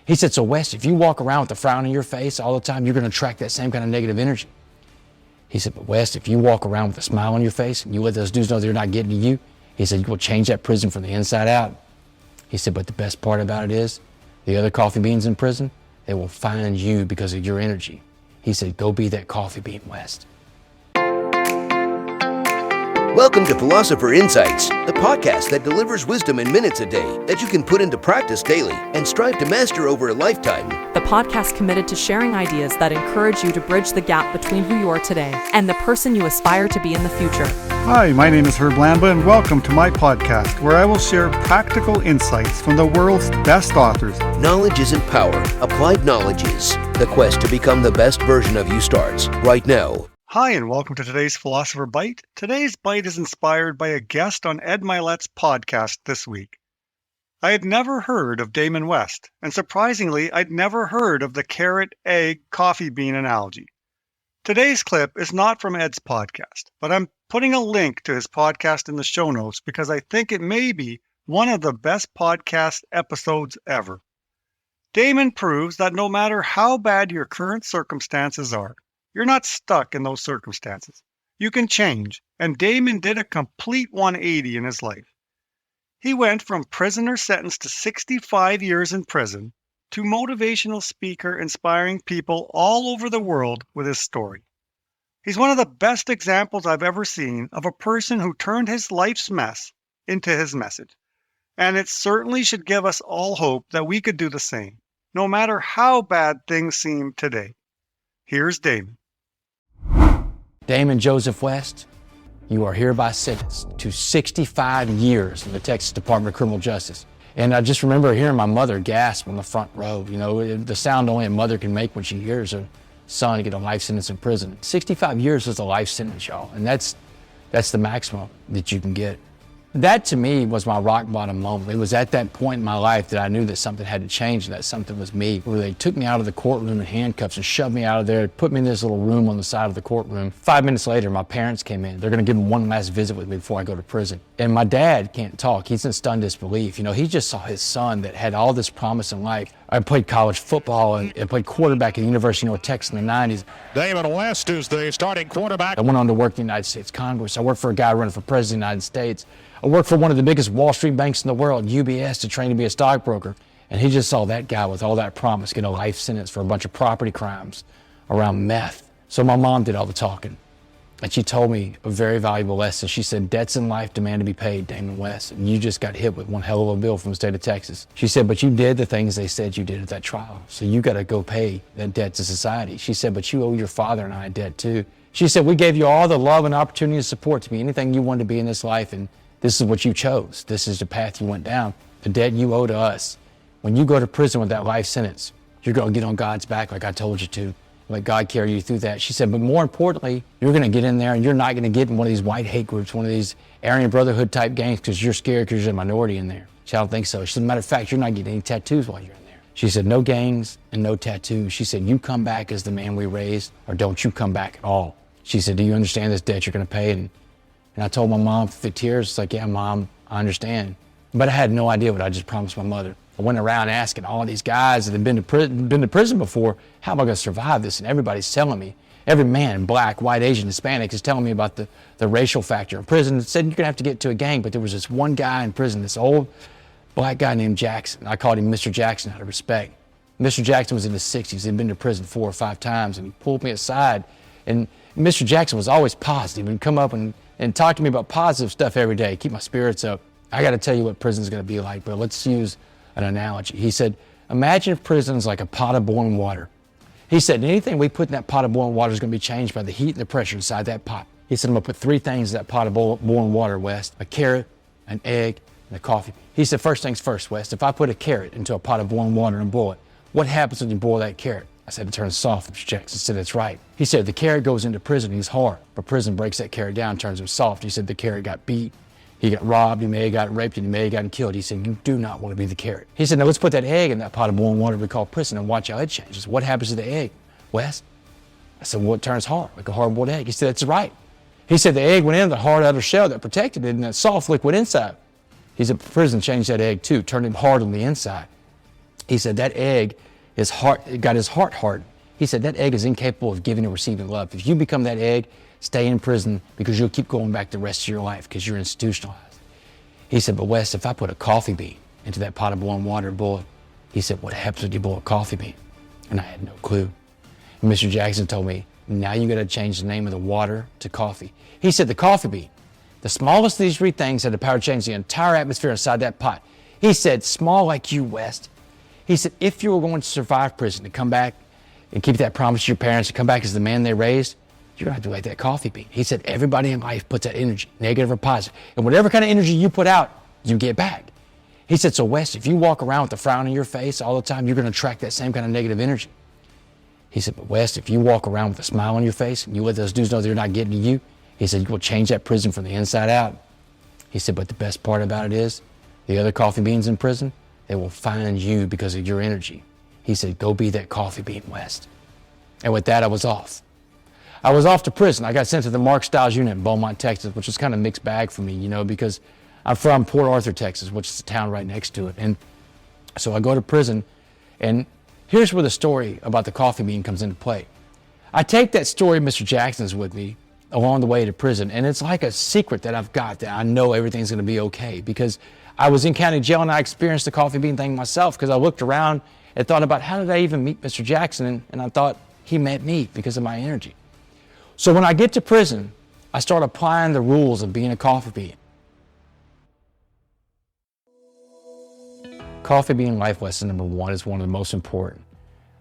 He said, so West, if you walk around with a frown on your face all the time, you're going to attract that same kind of negative energy. He said, but West, if you walk around with a smile on your face and you let those dudes know they're not getting to you, he said, you will change that prison from the inside out. He said, but the best part about it is the other coffee beans in prison, they will find you because of your energy. He said, go be that coffee bean, West. Welcome to Philosopher Insights, the podcast that delivers wisdom in minutes a day that you can put into practice daily and strive to master over a lifetime. The podcast committed to sharing ideas that encourage you to bridge the gap between who you are today and the person you aspire to be in the future. Hi, my name is Herb Lamba, and welcome to my podcast, where I will share practical insights from the world's best authors. Knowledge isn't power. Applied knowledge is. The quest to become the best version of you starts right now. Hi, and welcome to today's Philosopher Byte. Today's Byte is inspired by a guest on Ed Mylett's podcast this week. I had never heard of Damon West, and surprisingly, I'd never heard of the carrot, egg, coffee bean analogy. Today's clip is not from Ed's podcast, but I'm putting a link to his podcast in the show notes because I think it may be one of the best podcast episodes ever. Damon proves that no matter how bad your current circumstances are, you're not stuck in those circumstances. You can change, and Damon did a complete 180 in his life. He went from prisoner sentenced to 65 years in prison to motivational speaker inspiring people all over the world with his story. He's one of the best examples I've ever seen of a person who turned his life's mess into his message. And it certainly should give us all hope that we could do the same, no matter how bad things seem today. Here's Damon. Damon Joseph West, you are hereby sentenced to 65 years in the Texas Department of Criminal Justice. And I just remember hearing my mother gasp on the front row. You know, the sound only a mother can make when she hears her son get a life sentence in prison. 65 years is a life sentence, y'all, and that's the maximum that you can get. That, to me, was my rock bottom moment. It was at that point in my life that I knew that something had to change, and that something was me. Where they took me out of the courtroom in handcuffs and shoved me out of there, put me in this little room on the side of the courtroom. 5 minutes later, my parents came in. They're going to give them one last visit with me before I go to prison. And my dad can't talk. He's in stunned disbelief. You know, he just saw his son that had all this promise in life. I played college football and played quarterback at the University of North Texas in the 90s. Damon West is the starting quarterback. I went on to work in the United States Congress. I worked for a guy running for president of the United States. I worked for one of the biggest Wall Street banks in the world, UBS, to train to be a stockbroker. And he just saw that guy with all that promise get a life sentence for a bunch of property crimes around meth. So my mom did all the talking. And she told me a very valuable lesson. She said, debts in life demand to be paid, Damon West. And you just got hit with one hell of a bill from the state of Texas. She said, but you did the things they said you did at that trial. So you got to go pay that debt to society. She said, but you owe your father and I a debt too. She said, we gave you all the love and opportunity and support to be anything you wanted to be in this life. And this is what you chose. This is the path you went down. The debt you owe to us. When you go to prison with that life sentence, you're going to get on God's back like I told you to. Let God carry you through that. She said, but more importantly, you're going to get in there and you're not going to get in one of these white hate groups, one of these Aryan Brotherhood type gangs because you're scared because you're a minority in there. She said, I don't think so. She said, matter of fact, you're not getting any tattoos while you're in there. She said, no gangs and no tattoos. She said, you come back as the man we raised or don't you come back at all. She said, do you understand this debt you're going to pay? And I told my mom through tears, it's like, yeah, Mom, I understand. But I had no idea what I just promised my mother. I went around asking all these guys that had been to prison before, how am I going to survive this? And everybody's telling me, every man, black, white, Asian, Hispanic, is telling me about the racial factor in prison. It said you're going to have to get to a gang, but there was this one guy in prison, this old black guy named Jackson. I called him Mr. Jackson out of respect. Mr. Jackson was in his 60s. He'd been to prison 4 or 5 times, and he pulled me aside. And Mr. Jackson was always positive and come up and talk to me about positive stuff every day, keep my spirits up. I got to tell you what prison's going to be like, but let's use an analogy. He said, imagine if prison's like a pot of boiling water. He said, anything we put in that pot of boiling water is going to be changed by the heat and the pressure inside that pot. He said, I'm going to put 3 things in that pot of boiling water, West: a carrot, an egg, and a coffee. He said, first things first, West, if I put a carrot into a pot of boiling water and boil it, what happens when you boil that carrot? I said, it turns soft. Mr. Jackson said, that's right. He said, the carrot goes into prison, he's hard, but prison breaks that carrot down, turns him soft. He said, the carrot got beat, he got robbed, he may have gotten raped, and he may have gotten killed. He said, you do not want to be the carrot. He said, now let's put that egg in that pot of boiling water we call prison and watch how it changes. What happens to the egg, West? I said, well, it turns hard, like a hard-boiled egg. He said, that's right. He said, the egg went in the hard outer shell that protected it and that soft liquid inside. He said, prison changed that egg too, turned him hard on the inside. He said that egg, got his heart hardened. He said that egg is incapable of giving and receiving love. If you become that egg, stay in prison because you'll keep going back the rest of your life because you're institutionalized. He said, but Wes, if I put a coffee bean into that pot of boiling water and boil it, he said, what happens when you boil a coffee bean? And I had no clue. And Mr. Jackson told me, now you got to change the name of the water to coffee. He said the coffee bean, the smallest of these three things, had the power to change the entire atmosphere inside that pot. He said, small like you, West. He said, if you were going to survive prison, to come back and keep that promise to your parents, to come back as the man they raised, you're going to have to like that coffee bean. He said, everybody in life puts that energy, negative or positive. And whatever kind of energy you put out, you get back. He said, so West, if you walk around with a frown on your face all the time, you're going to attract that same kind of negative energy. He said, but West, if you walk around with a smile on your face and you let those dudes know they're not getting to you, he said, you will change that prison from the inside out. He said, but the best part about it is the other coffee beans in prison, they will find you because of your energy. He said, go be that coffee bean, West. And with that, I was off. I was off to prison. I got sent to the Mark Stiles unit in Beaumont, Texas, which was kind of a mixed bag for me, you know, because I'm from Port Arthur, Texas, which is a town right next to it. And so I go to prison, and here's where the story about the coffee bean comes into play. I take that story of Mr. Jackson's with me along the way to prison, and it's like a secret that I've got, that I know everything's going to be okay, because I was in county jail and I experienced the coffee bean thing myself, because I looked around and thought about, how did I even meet Mr. Jackson? And I thought he met me because of my energy. So when I get to prison, I start applying the rules of being a coffee bean. Coffee bean life lesson number 1 is one of the most important.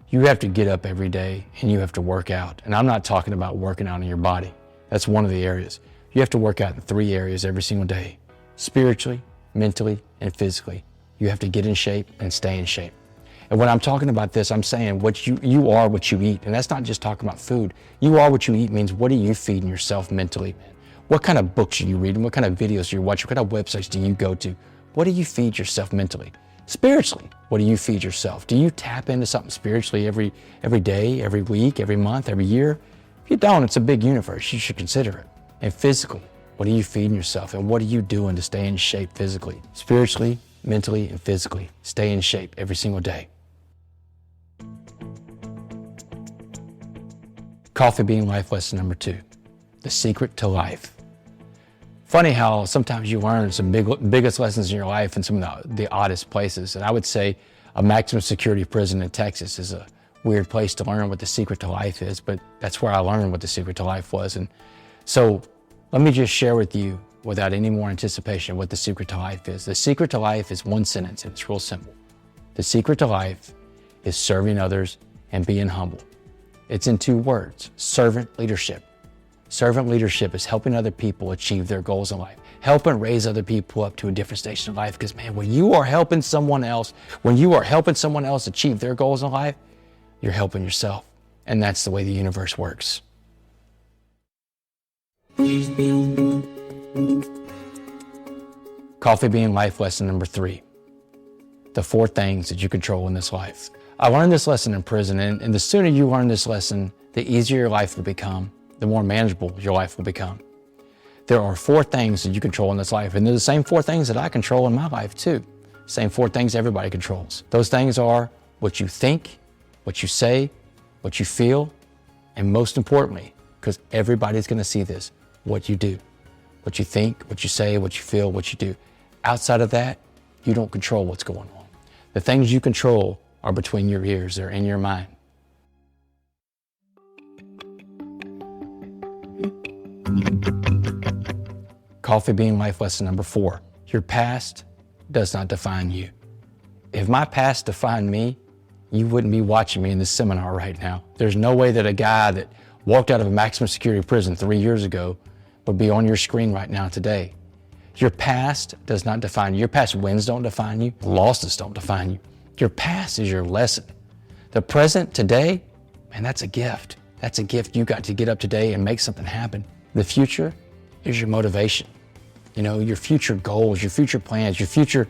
You have to get up every day and you have to work out. And I'm not talking about working out in your body. That's one of the areas. You have to work out in 3 areas every single day: spiritually, mentally, and physically. You have to get in shape and stay in shape. And when I'm talking about this, I'm saying what you are what you eat. And that's not just talking about food. You are what you eat means, what are you feeding yourself mentally? What kind of books are you reading? What kind of videos are you watching? What kind of websites do you go to? What do you feed yourself mentally? Spiritually, what do you feed yourself? Do you tap into something spiritually every day, every week, every month, every year? If you don't, it's a big universe. You should consider it. And physically, what are you feeding yourself? And what are you doing to stay in shape physically? Spiritually, mentally, and physically. Stay in shape every single day. Coffee bean life lesson number 2, the secret to life. Funny how sometimes you learn some biggest lessons in your life in some of the oddest places. And I would say a maximum security prison in Texas is a weird place to learn what the secret to life is, but that's where I learned what the secret to life was. And so let me just share with you, without any more anticipation, what the secret to life is. The secret to life is one sentence, and it's real simple. The secret to life is serving others and being humble. It's in 2 words: servant leadership. Servant leadership is helping other people achieve their goals in life, helping raise other people up to a different station of life. Because man, when you are helping someone else achieve their goals in life, you're helping yourself. And that's the way the universe works. Coffee bean life lesson number 3, the 4 things that you control in this life. I learned this lesson in prison, and the sooner you learn this lesson, the easier your life will become, the more manageable your life will become. There are 4 things that you control in this life, and they're the same 4 things that I control in my life too. Same 4 things everybody controls. Those things are what you think, what you say, what you feel, and most importantly, because everybody's going to see this, what you do. What you think, what you say, what you feel, what you do. Outside of that, you don't control what's going on. The things you control are between your ears, they're in your mind. Coffee bean life lesson number 4, your past does not define you. If my past defined me, you wouldn't be watching me in this seminar right now. There's no way that a guy that walked out of a maximum security prison 3 years ago would be on your screen right now today. Your past does not define you. Your past wins don't define you. Losses don't define you. Your past is your lesson. The present today, man, that's a gift. That's a gift. You got to get up today and make something happen. The future is your motivation. You know, your future goals, your future plans, your future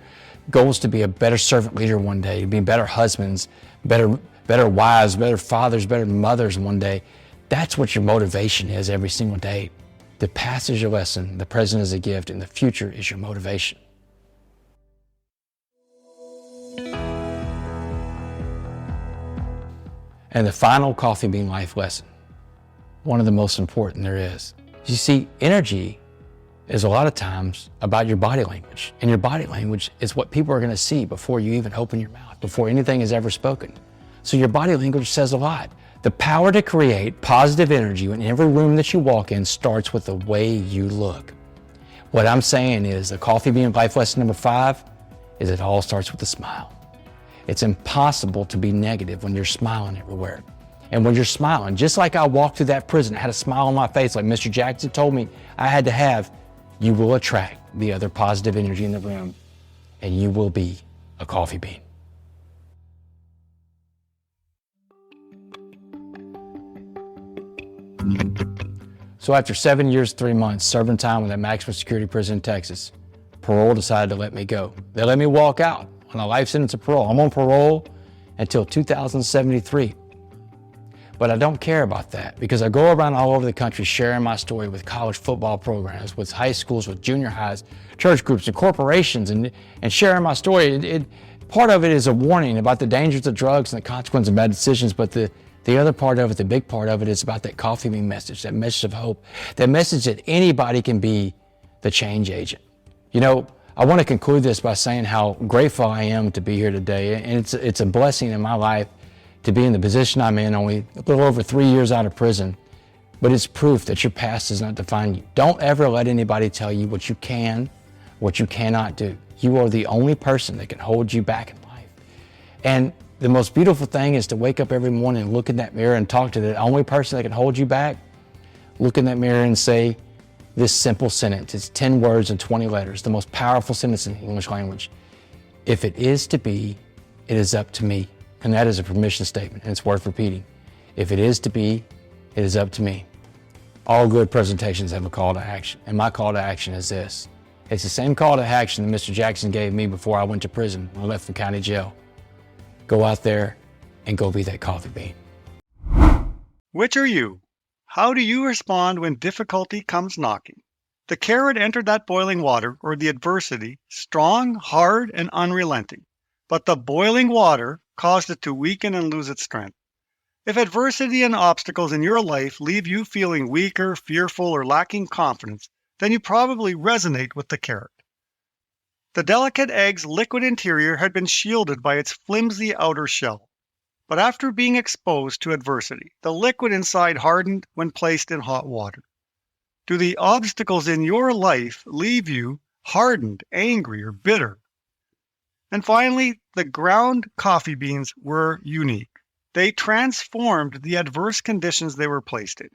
goals to be a better servant leader one day, to be better husbands, better wives, better fathers, better mothers one day. That's what your motivation is every single day. The past is your lesson, the present is a gift, and the future is your motivation. And the final coffee bean life lesson, one of the most important there is. You see, energy is a lot of times about your body language. And your body language is what people are going to see before you even open your mouth, before anything is ever spoken. So your body language says a lot. The power to create positive energy in every room that you walk in starts with the way you look. What I'm saying is the coffee bean life lesson number 5 is it all starts with a smile. It's impossible to be negative when you're smiling everywhere. And when you're smiling, just like I walked through that prison, had a smile on my face like Mr. Jackson told me I had to have, you will attract the other positive energy in the room, and you will be a coffee bean. So after 7 years, 3 months, serving time with a maximum security prison in Texas, parole decided to let me go. They let me walk out on a life sentence of parole. I'm on parole until 2073. But I don't care about that because I go around all over the country sharing my story with college football programs, with high schools, with junior highs, church groups, and corporations, and sharing my story. Part of it is a warning about the dangers of drugs and the consequences of bad decisions, but the other part of it, the big part of it, is about that coffee bean message, that message of hope, that message that anybody can be the change agent. You know, I want to conclude this by saying how grateful I am to be here today, and it's a blessing in my life to be in the position I'm in, only a little over 3 years out of prison, but it's proof that your past does not define you. Don't ever let anybody tell you what you can, what you cannot do. You are the only person that can hold you back in life. And the most beautiful thing is to wake up every morning and look in that mirror and talk to the only person that can hold you back. Look in that mirror and say this simple sentence. It's 10 words and 20 letters, the most powerful sentence in the English language. If it is to be, it is up to me. And that is a permission statement, and it's worth repeating. If it is to be, it is up to me. All good presentations have a call to action, and my call to action is this. It's the same call to action that Mr. Jackson gave me before I went to prison when I left from county jail. Go out there and go be that coffee bean. Which are you? How do you respond when difficulty comes knocking? The carrot entered that boiling water, or the adversity, strong, hard, and unrelenting. But the boiling water caused it to weaken and lose its strength. If adversity and obstacles in your life leave you feeling weaker, fearful, or lacking confidence, then you probably resonate with the carrot. The delicate egg's liquid interior had been shielded by its flimsy outer shell. But after being exposed to adversity, the liquid inside hardened when placed in hot water. Do the obstacles in your life leave you hardened, angry, or bitter? And finally, the ground coffee beans were unique. They transformed the adverse conditions they were placed in.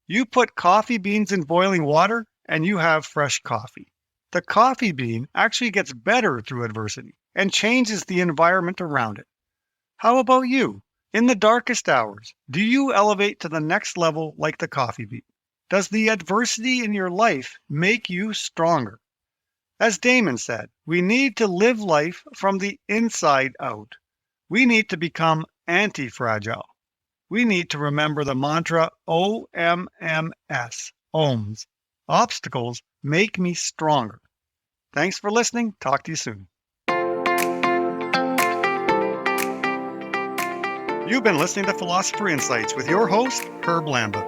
You put coffee beans in boiling water, and you have fresh coffee. The coffee bean actually gets better through adversity and changes the environment around it. How about you? In the darkest hours, do you elevate to the next level like the coffee bean? Does the adversity in your life make you stronger? As Damon said, we need to live life from the inside out. We need to become anti-fragile. We need to remember the mantra OMMS, OMS. Obstacles make me stronger. Thanks for listening. Talk to you soon. You've been listening to Philosopher Insights with your host, Herb Lamba.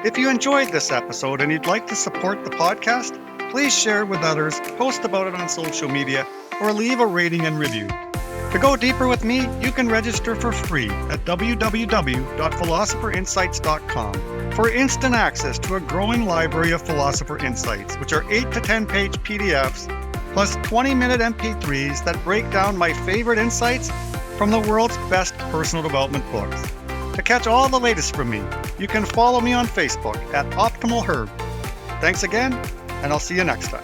If you enjoyed this episode and you'd like to support the podcast, please share it with others, post about it on social media, or leave a rating and review. To go deeper with me, you can register for free at www.philosopherinsights.com for instant access to a growing library of Philosopher Insights, which are 8 to 10 page PDFs, plus 20-minute MP3s that break down my favorite insights from the world's best personal development books. To catch all the latest from me, you can follow me on Facebook at Optimal Herb. Thanks again, and I'll see you next time.